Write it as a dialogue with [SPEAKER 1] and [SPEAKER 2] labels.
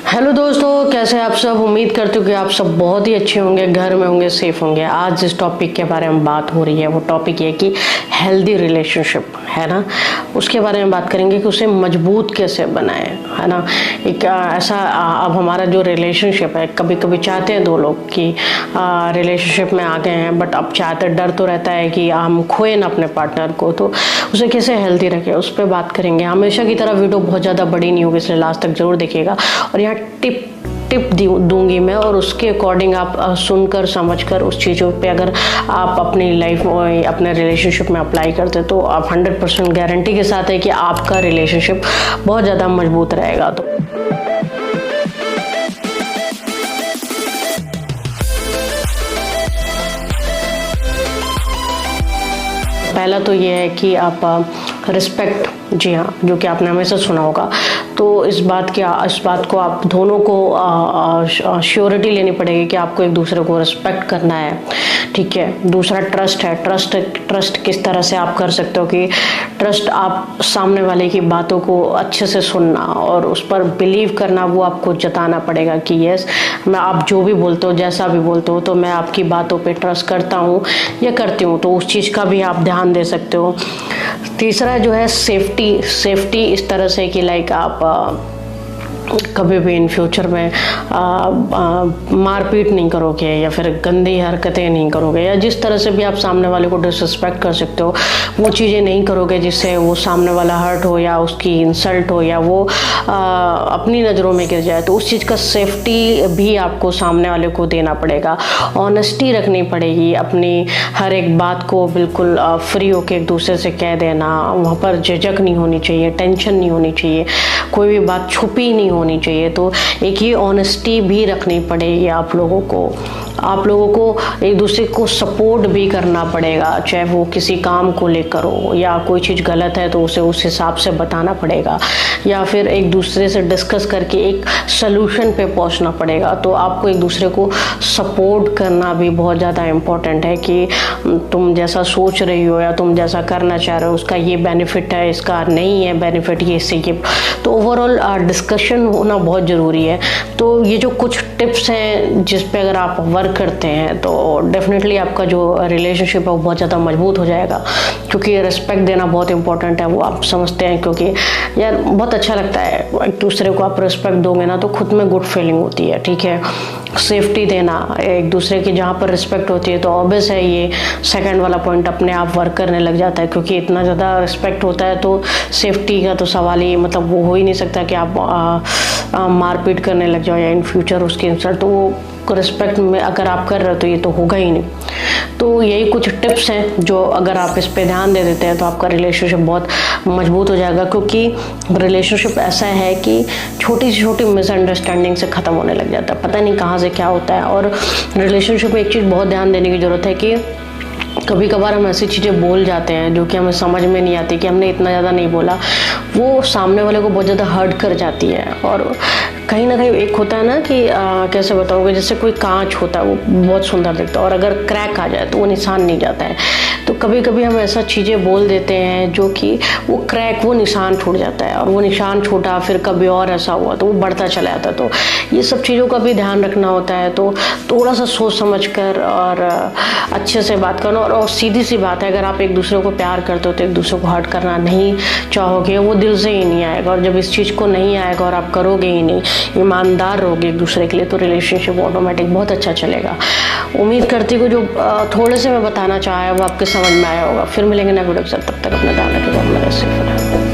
[SPEAKER 1] Hello दोस्तों, कैसे आप सब। उम्मीद करते हो कि आप सब बहुत ही अच्छे होंगे, घर में होंगे, सेफ होंगे। आज जिस टॉपिक के बारे में बात हो रही है वो टॉपिक ये कि हेल्दी रिलेशनशिप है ना, उसके बारे में बात करेंगे कि उसे मजबूत कैसे बनाएं, है ना। एक ऐसा अब हमारा जो रिलेशनशिप है, कभी कभी चाहते हैं दो लोग कि रिलेशनशिप में आ गए हैं, बट अब चाहते डर तो रहता है कि हम खोए ना अपने पार्टनर को, तो उसे कैसे हेल्दी रखें उस पर बात करेंगे। हमेशा की तरह वीडियो बहुत ज़्यादा बड़ी नहीं होगी, इसलिए लास्ट तक जरूर देखिएगा। और यहाँ टिप दूंगी मैं, और उसके अकॉर्डिंग आप सुनकर समझकर उस चीज़ों पे अगर आप अपनी लाइफ में अपने रिलेशनशिप में अप्लाई करते तो आप 100% गारंटी के साथ है कि आपका रिलेशनशिप बहुत ज़्यादा मजबूत रहेगा। तो पहला तो ये है कि आप रिस्पेक्ट, जी हाँ, जो कि आपने हमेशा सुना होगा। तो इस बात को आप दोनों को श्योरिटी लेनी पड़ेगी कि आपको एक दूसरे को रिस्पेक्ट करना है, ठीक है। दूसरा ट्रस्ट है। ट्रस्ट किस तरह से आप कर सकते हो कि ट्रस्ट आप सामने वाले की बातों को अच्छे से सुनना और उस पर बिलीव करना, वो आपको जताना पड़ेगा कि यस, मैं आप जो भी बोलते हो, जैसा भी बोलते हो, तो मैं आपकी बातों पे ट्रस्ट करता हूँ या करती हूँ। तो उस चीज़ का भी आप ध्यान दे सकते हो। तीसरा जो है सेफ्टी इस तरह से कि लाइक आप कभी भी इन फ्यूचर में मारपीट नहीं करोगे या फिर गंदी हरकतें नहीं करोगे, या जिस तरह से भी आप सामने वाले को डिसरिस्पेक्ट कर सकते हो वो चीज़ें नहीं करोगे जिससे वो सामने वाला हर्ट हो या उसकी इंसल्ट हो या वो अपनी नज़रों में गिर जाए। तो उस चीज़ का सेफ्टी भी आपको सामने वाले को देना पड़ेगा। ऑनेस्टी रखनी पड़ेगी, अपनी हर एक बात को बिल्कुल फ्री होकर एक दूसरे से कह देना। वहाँ पर झिझक नहीं होनी चाहिए, टेंशन नहीं होनी चाहिए, कोई भी बात छुपी नहीं होनी चाहिए। तो एक ये ऑनेस्टी भी रखनी पड़ेगी आप लोगों को एक दूसरे को सपोर्ट भी करना पड़ेगा, चाहे वो किसी काम को लेकर हो या कोई चीज़ गलत है तो उसे उस हिसाब से बताना पड़ेगा, या फिर एक दूसरे से डिस्कस करके एक सलूशन पे पहुंचना पड़ेगा। तो आपको एक दूसरे को सपोर्ट करना भी बहुत ज़्यादा इम्पोर्टेंट है कि तुम जैसा सोच रही हो या तुम जैसा करना चाह रहे हो उसका ये बेनिफिट है, इसका नहीं है बेनिफिट, ये इससे ये। तो ओवरऑल डिस्कशन होना बहुत ज़रूरी है। तो ये जो कुछ टिप्स हैं जिस पे अगर आप वर्क करते हैं तो डेफिनेटली आपका जो रिलेशनशिप है वो बहुत ज़्यादा मजबूत हो जाएगा। क्योंकि रिस्पेक्ट देना बहुत इंपॉर्टेंट है, वो आप समझते हैं, क्योंकि यार बहुत अच्छा लगता है एक दूसरे को आप रिस्पेक्ट दोगे ना तो खुद में गुड फीलिंग होती है, ठीक है। सेफ्टी देना एक दूसरे की, जहाँ पर रिस्पेक्ट होती है तो ऑब्वियस है ये सेकंड वाला पॉइंट अपने आप वर्क करने लग जाता है, क्योंकि इतना ज़्यादा रिस्पेक्ट होता है तो सेफ्टी का तो सवाल ही मतलब वो हो ही नहीं सकता कि आप मारपीट करने लग जाओ या इन फ्यूचर उसकी इंसल्ट। तो वो रिस्पेक्ट में अगर आप कर रहे हो तो ये तो होगा ही नहीं। तो यही कुछ टिप्स हैं जो अगर आप इस पे ध्यान दे देते हैं तो आपका रिलेशनशिप बहुत मजबूत हो जाएगा। क्योंकि रिलेशनशिप ऐसा है कि छोटी से छोटी मिसअंडरस्टैंडिंग से ख़त्म होने लग जाता है, पता नहीं कहाँ से क्या होता है। और रिलेशनशिप में एक चीज़ बहुत ध्यान देने की ज़रूरत है कि कभी कभार हम ऐसी चीज़ें बोल जाते हैं जो कि हमें समझ में नहीं आती कि हमने इतना ज़्यादा नहीं बोला, वो सामने वाले को बहुत ज़्यादा हर्ट कर जाती है। और कहीं ना कहीं एक होता है ना कि कैसे बताओगे, जैसे कोई कांच होता है वो बहुत सुंदर दिखता है और अगर क्रैक आ जाए तो वो निशान नहीं जाता है। तो कभी कभी हम ऐसा चीज़ें बोल देते हैं जो कि वो क्रैक, वो निशान छूट जाता है, और वो निशान छूटा फिर कभी और ऐसा हुआ तो वो बढ़ता चला जाता है। तो ये सब चीज़ों का भी ध्यान रखना होता है। तो थोड़ा सा सोच समझ कर और अच्छे से बात करना। और सीधी सी बात है, अगर आप एक दूसरे को प्यार करते हो तो एक दूसरे को हर्ट करना नहीं चाहोगे, वो दिल से ही नहीं आएगा। और जब इस चीज़ को नहीं आएगा और आप करोगे ही नहीं, ईमानदार रहोगे एक दूसरे के लिए, तो रिलेशनशिप ऑटोमेटिक बहुत अच्छा चलेगा। उम्मीद करती हूँ जो थोड़े से मैं बताना चाहा है वो आपके समझ में आया होगा। फिर मिलेंगे नए वीडियो के साथ, तब तक अपना ध्यान रखिएगा।